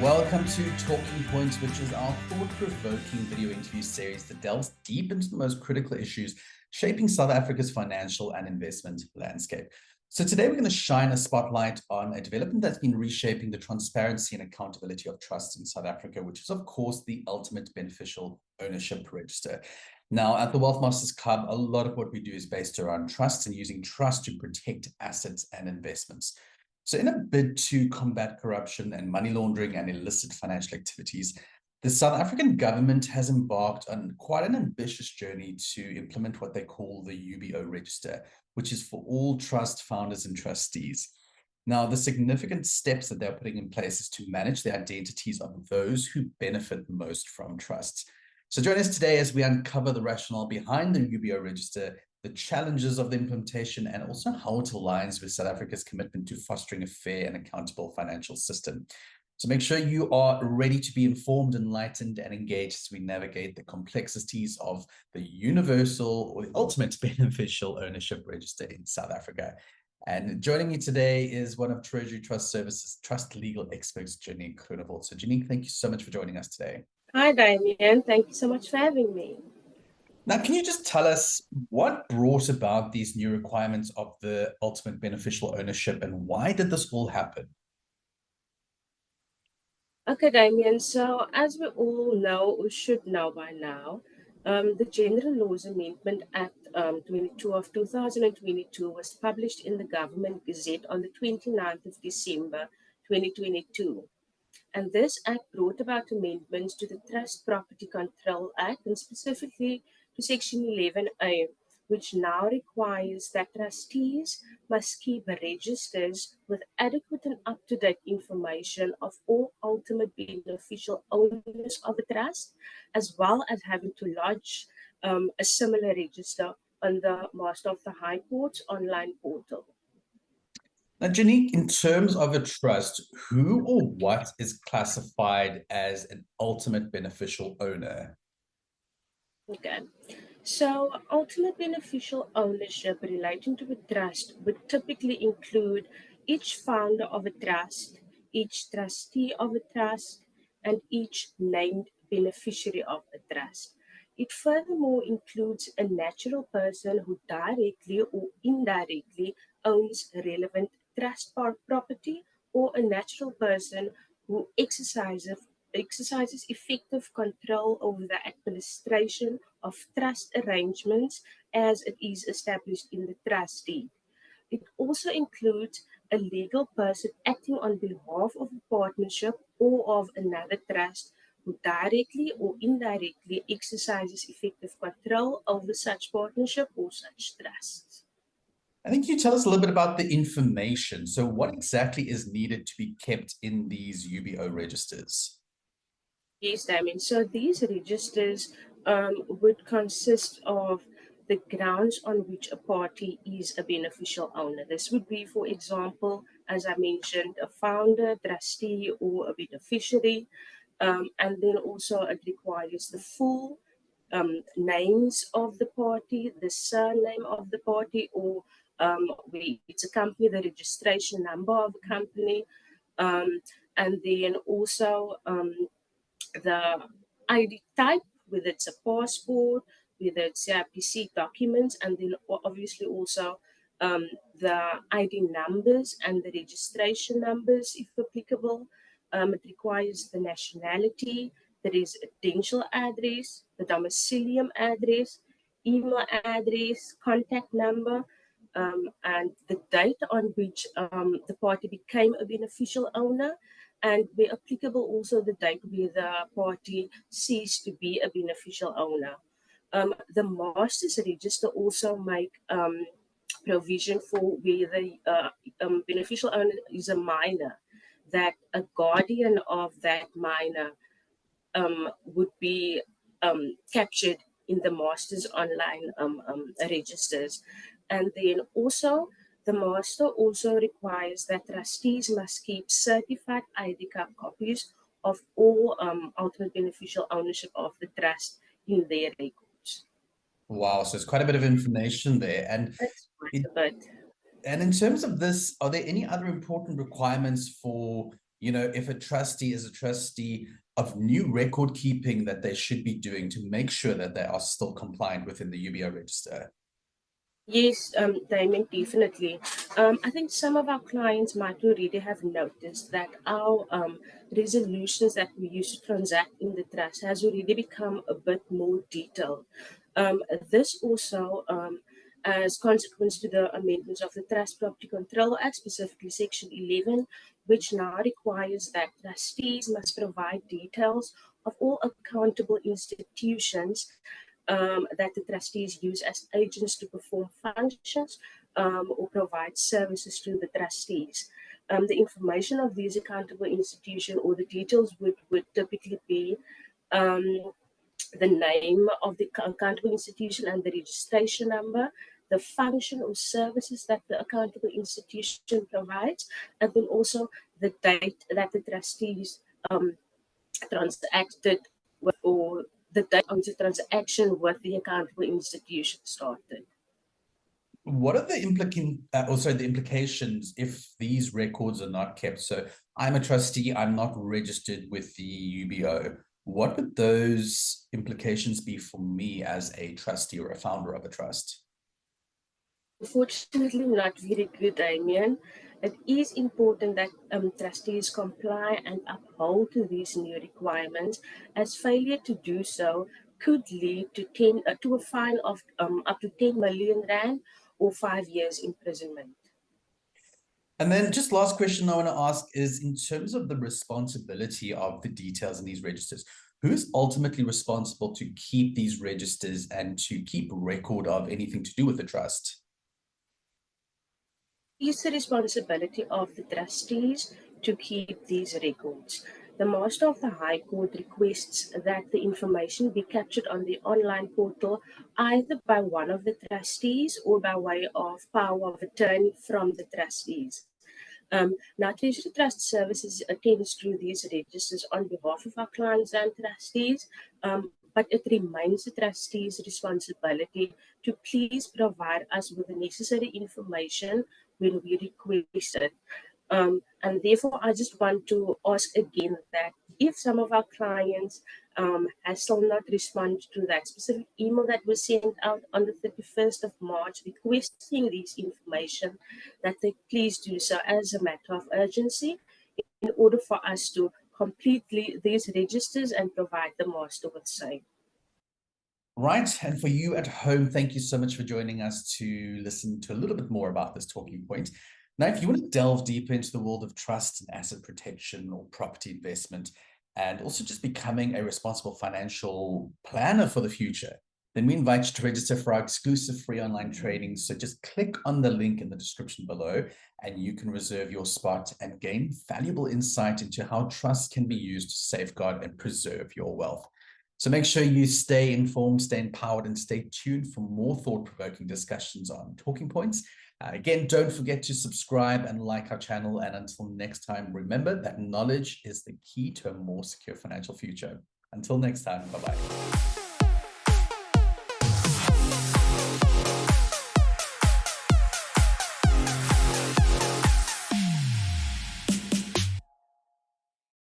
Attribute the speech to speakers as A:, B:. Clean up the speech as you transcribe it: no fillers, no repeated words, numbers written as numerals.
A: Welcome to Talking Points, which is our thought-provoking video interview series that delves deep into the most critical issues shaping South Africa's financial and investment landscape. So today we're going to shine a spotlight on a development that's been reshaping the transparency and accountability of trusts in South Africa, which is, of course, the ultimate beneficial ownership register. Now, at the Wealth Masters Club, a lot of what we do is based around trust and using trust to protect assets and investments. So in a bid to combat corruption and money laundering and illicit financial activities, the South African government has embarked on quite an ambitious journey to implement what they call the UBO register, which is for all trust founders and trustees. Now, the significant steps that they're putting in place is to manage the identities of those who benefit most from trusts. So join us today as we uncover the rationale behind the UBO register, the challenges of the implementation, and also how it aligns with South Africa's commitment to fostering a fair and accountable financial system. So make sure you are ready to be informed, enlightened, and engaged as we navigate the complexities of the universal or the ultimate beneficial ownership register in South Africa. And joining me today is one of Treasury Trust Services Trust Legal experts, Jonique Groenewald. So Jonique, thank you so much for joining us today.
B: Hi, Damien. Thank you so much for having me.
A: Now, can you just tell us what brought about these new requirements of the ultimate beneficial ownership and why did this all happen?
B: Okay, Damien. So, as we all know or should know by now, the General Laws Amendment Act 22 of 2022 was published in the Government Gazette on the 29th of December 2022. And this act brought about amendments to the Trust Property Control Act and specifically to Section 11A, which now requires that trustees must keep registers with adequate and up-to-date information of all ultimate beneficial owners of a trust, as well as having to lodge a similar register on the Master of the High Court's online portal.
A: Now, Jonique, in terms of a trust, who or what is classified as an ultimate beneficial owner?
B: Okay. So, ultimate beneficial ownership relating to a trust would typically include each founder of a trust, each trustee of a trust, and each named beneficiary of a trust. It furthermore includes a natural person who directly or indirectly owns relevant trust property, or a natural person who exercises effective control over the administration of trust arrangements as it is established in the trust deed. It also includes a legal person acting on behalf of a partnership or of another trust who directly or indirectly exercises effective control over such partnership or such trust.
A: I think you tell us a little bit about the information. So what exactly is needed to be kept in these UBO registers?
B: Yes, Damien. So these registers would consist of the grounds on which a party is a beneficial owner. This would be, for example, as I mentioned, a founder, trustee, or a beneficiary. And then also it requires the full names of the party, the surname of the party, or it's a company, the registration number of a company, and then also the ID type, whether it's a passport, whether it's CIPC documents, and then obviously also the ID numbers and the registration numbers, if applicable. It requires the nationality, the residential address, the domicilium address, email address, contact number, and the date on which the party became a beneficial owner, and where applicable also the date where the party ceased to be a beneficial owner. The master's register also make provision for where the beneficial owner is a minor, that a guardian of that minor would be captured in the master's online registers. And then also, the master also requires that trustees must keep certified ID card copies of all ultimate beneficial ownership of the trust in their records.
A: Wow, so it's quite a bit of information there.
B: That's quite a bit.
A: And in terms of this, are there any other important requirements for if a trustee is a trustee of new record keeping that they should be doing to make sure that they are still compliant within the UBO register?
B: Yes, Damien, definitely. I think some of our clients might already have noticed that our resolutions that we use to transact in the trust has already become a bit more detailed. This also, as consequence to the amendments of the Trust Property Control Act, specifically Section 11, which now requires that trustees must provide details of all accountable institutions that the trustees use as agents to perform functions or provide services to the trustees. The information of these accountable institutions or the details would typically be the name of the accountable institution and the registration number, the function or services that the accountable institution provides, and then also the date that the trustees transacted with, or the date on the transaction with the accountable institution started.
A: What are the the implications if these records are not kept? So I'm a trustee, I'm not registered with the UBO. What would those implications be for me as a trustee or a founder of a trust?
B: Unfortunately, not very good, Damien. It is important that trustees comply and uphold to these new requirements, as failure to do so could lead to to a fine of up to 10 million rand or 5 years imprisonment.
A: And then just last question I want to ask is, in terms of the responsibility of the details in these registers, who's ultimately responsible to keep these registers and to keep record of anything to do with the trust?
B: It's the responsibility of the trustees to keep these records. The Master of the High Court requests that the information be captured on the online portal either by one of the trustees or by way of power of attorney from the trustees. Now, Treasury Trust Services attends through these registers on behalf of our clients and trustees, but it remains the trustees' responsibility to please provide us with the necessary information when we request it. And therefore, I just want to ask again that if some of our clients has still not responded to that specific email that was sent out on the 31st of March requesting this information, that they please do so as a matter of urgency in order for us to complete these registers and provide the master with same.
A: Right. And for you at home, thank you so much for joining us to listen to a little bit more about this talking point. Now, if you want to delve deeper into the world of trust and asset protection or property investment, and also just becoming a responsible financial planner for the future, then we invite you to register for our exclusive free online training. So just click on the link in the description below, and you can reserve your spot and gain valuable insight into how trust can be used to safeguard and preserve your wealth. So make sure you stay informed, stay empowered, and stay tuned for more thought-provoking discussions on talking points. Again, don't forget to subscribe and like our channel. And until next time, remember that knowledge is the key to a more secure financial future. Until next time, bye-bye.